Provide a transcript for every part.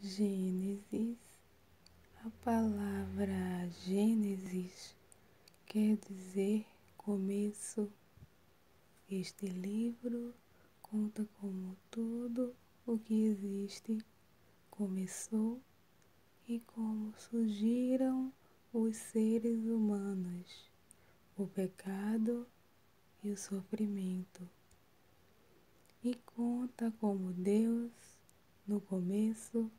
Gênesis. A palavra Gênesis quer dizer começo. Este livro conta como tudo o que existe começou e como surgiram os seres humanos, o pecado e o sofrimento. E conta como Deus, no começo,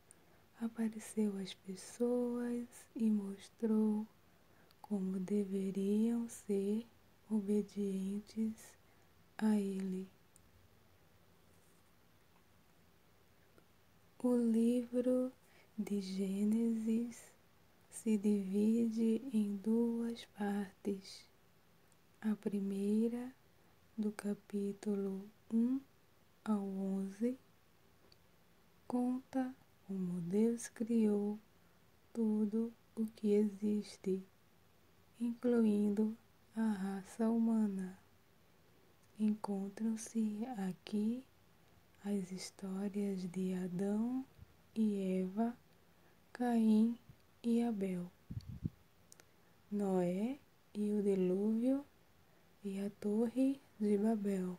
apareceu às pessoas e mostrou como deveriam ser obedientes a Ele. O livro de Gênesis se divide em duas partes. A primeira, do capítulo 1 ao 11, conta como Deus criou tudo o que existe, incluindo a raça humana. Encontram-se aqui as histórias de Adão e Eva, Caim e Abel, Noé e o dilúvio e a Torre de Babel.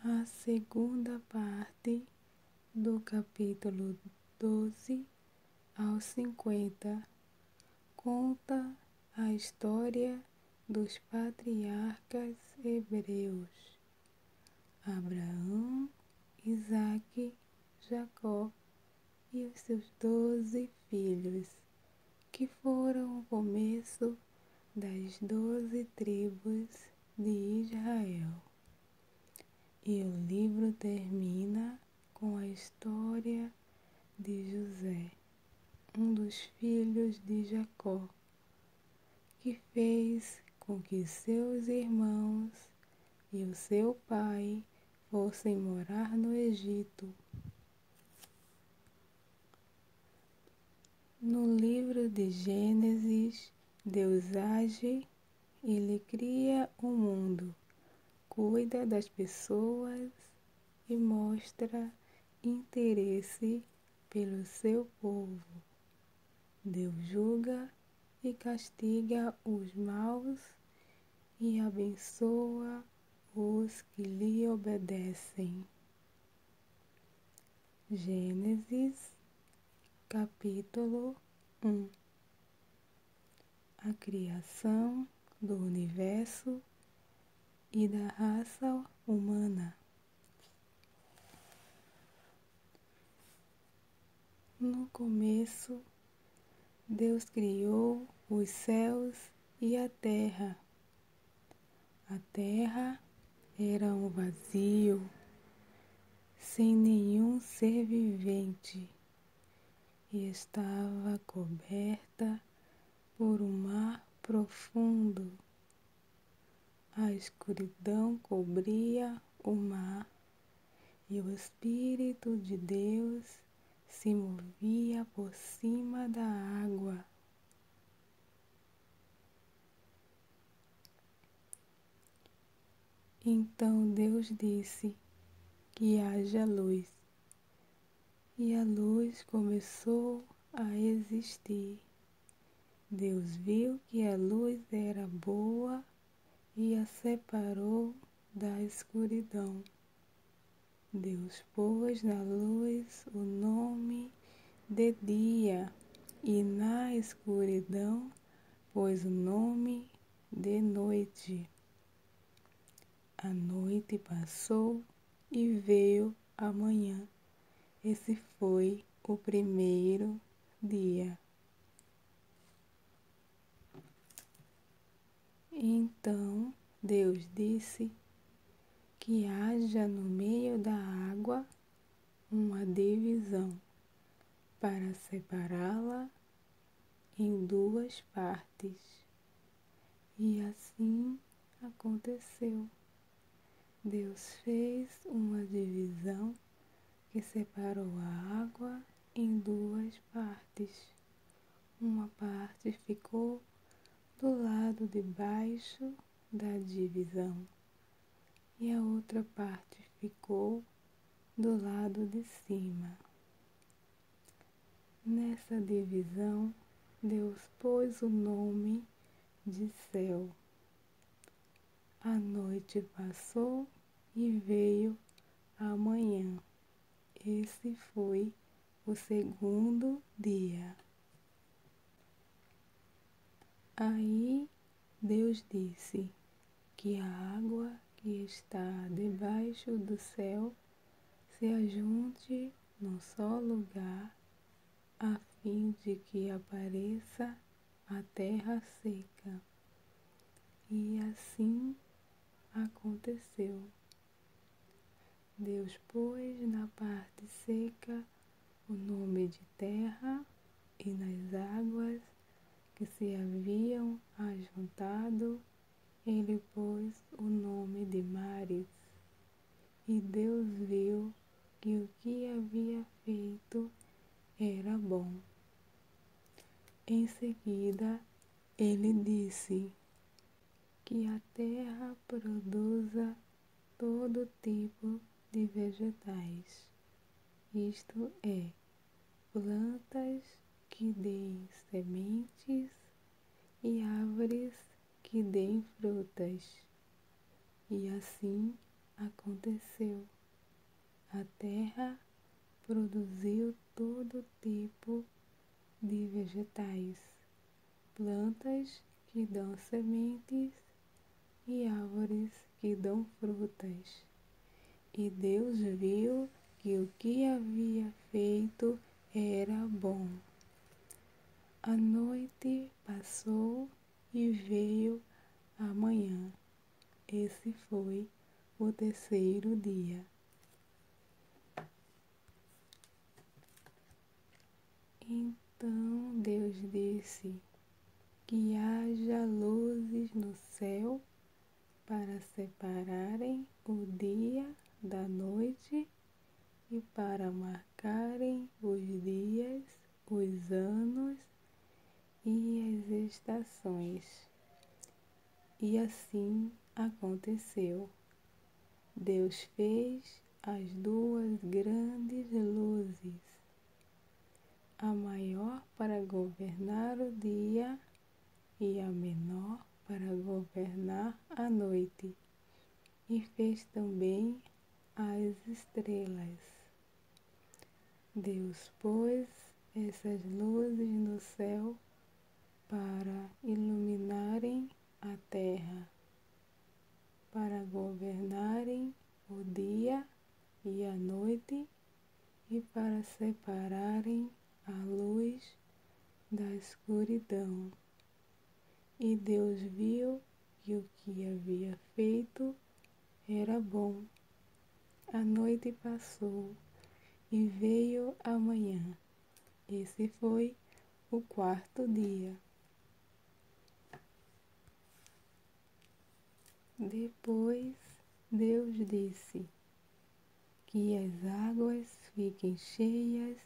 A segunda parte, do capítulo 12 ao 50, conta a história dos patriarcas hebreus, Abraão, Isaque, Jacó e os seus 12 filhos, que foram o começo das 12 tribos de Israel. E o livro termina com a história de José, um dos filhos de Jacó, que fez com que seus irmãos e o seu pai fossem morar no Egito. No livro de Gênesis, Deus age, Ele cria o mundo, cuida das pessoas e mostra interesse pelo seu povo. Deus julga e castiga os maus e abençoa os que lhe obedecem. Gênesis, capítulo 1. A criação do universo e da raça humana. No começo, Deus criou os céus e a terra. A terra era um vazio, sem nenhum ser vivente, e estava coberta por um mar profundo. A escuridão cobria o mar, e o Espírito de Deus se movia por cima da água. Então Deus disse que haja luz, e a luz começou a existir. Deus viu que a luz era boa e a separou da escuridão. Deus pôs na luz o nome de dia, e na escuridão pôs o nome de noite. A noite passou e veio a manhã. Esse foi o primeiro dia. Então Deus disse que haja no meio da água uma divisão, para separá-la em duas partes. E assim aconteceu. Deus fez uma divisão que separou a água em duas partes. Uma parte ficou do lado de baixo da divisão e a outra parte ficou do lado de cima. Nessa divisão, Deus pôs o nome de céu. A noite passou e veio a manhã. Esse foi o segundo dia. Aí Deus disse que a água que está debaixo do céu se ajunte num só lugar, a fim de que apareça a terra seca. E assim aconteceu. Deus pôs na parte seca o nome de terra, e nas águas que se haviam ajuntado, ele pôs o nome de mares. E Deus viu que o que havia feito era bom. Em seguida, ele disse que a terra produza todo tipo de vegetais, isto é, plantas que deem sementes e árvores que deem frutas. E assim aconteceu. A terra produziu todo tipo de vegetais, plantas que dão sementes e árvores que dão frutas. E Deus viu que o que havia feito era bom. A noite passou e veio a manhã. Esse foi o terceiro dia. Então Deus disse que haja luzes no céu para separarem o dia da noite e para marcarem os dias, os anos e as estações. E assim aconteceu. Deus fez as duas grandes luzes, a maior para governar o dia e a menor para governar a noite, e fez também as estrelas. Deus pôs essas luzes no céu para iluminarem a terra, para governarem o dia e a noite e para separarem a luz da escuridão. E Deus viu que o que havia feito era bom. A noite passou e veio a manhã. Esse foi o quarto dia. Depois Deus disse que as águas fiquem cheias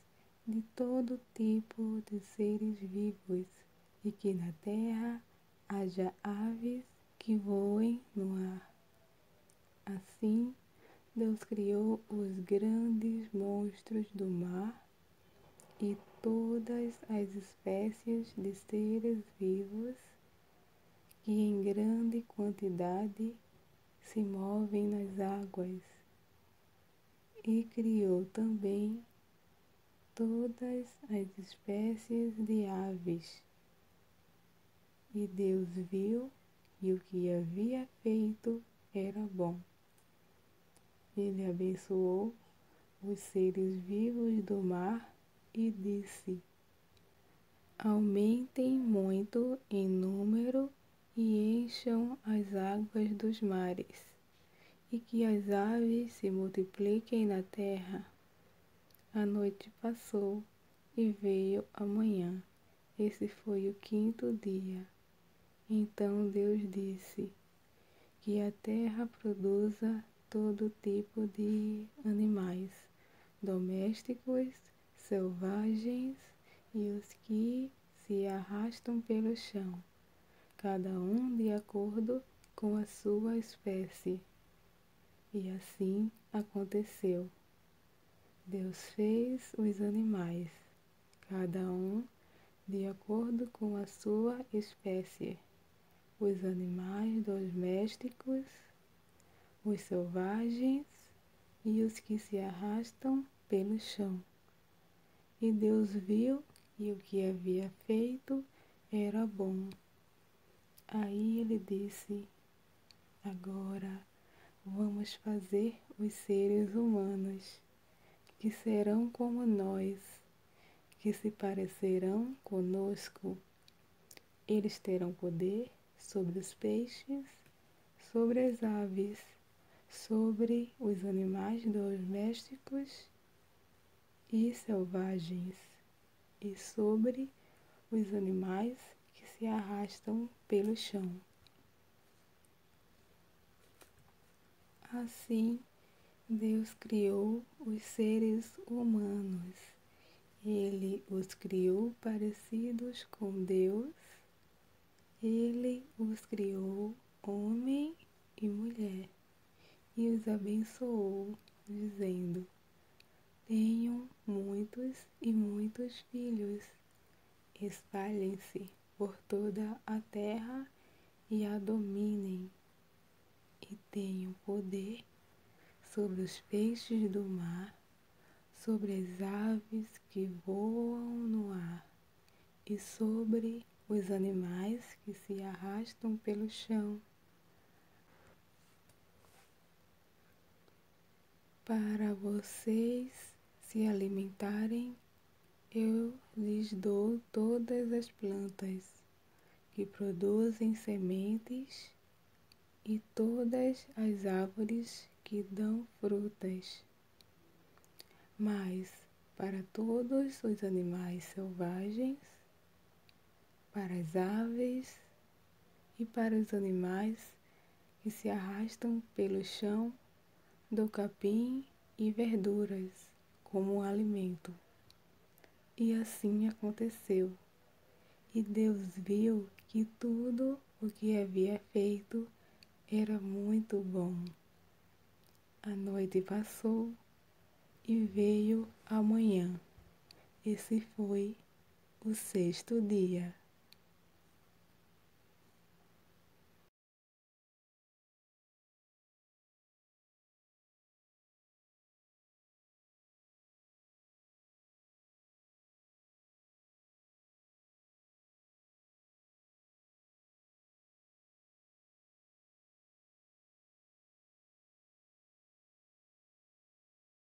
de todo tipo de seres vivos e que na terra haja aves que voem no ar. Assim, Deus criou os grandes monstros do mar e todas as espécies de seres vivos que em grande quantidade se movem nas águas. E criou também todas as espécies de aves. E Deus viu que o que havia feito era bom. Ele abençoou os seres vivos do mar e disse: aumentem muito em número e encham as águas dos mares, e que as aves se multipliquem na terra. A noite passou e veio a manhã. Esse foi o quinto dia. Então Deus disse que a terra produza todo tipo de animais, domésticos, selvagens e os que se arrastam pelo chão, cada um de acordo com a sua espécie. E assim aconteceu. Deus fez os animais, cada um de acordo com a sua espécie, os animais domésticos, os selvagens e os que se arrastam pelo chão. E Deus viu que o que havia feito era bom. Aí ele disse: agora vamos fazer os seres humanos, que serão como nós, que se parecerão conosco. Eles terão poder sobre os peixes, sobre as aves, sobre os animais domésticos e selvagens, e sobre os animais que se arrastam pelo chão. Assim, Deus criou os seres humanos. Ele os criou parecidos com Deus. Ele os criou homem e mulher e os abençoou, dizendo: tenham muitos e muitos filhos. Espalhem-se por toda a terra e a dominem, e tenham poder sobre os peixes do mar, sobre as aves que voam no ar, e sobre os animais que se arrastam pelo chão. Para vocês se alimentarem, eu lhes dou todas as plantas que produzem sementes e todas as árvores que dão frutas. Mas para todos os animais selvagens, para as aves e para os animais que se arrastam pelo chão, dou capim e verduras como alimento. E assim aconteceu. E Deus viu que tudo o que havia feito era muito bom. A noite passou e veio a manhã. Esse foi o sexto dia.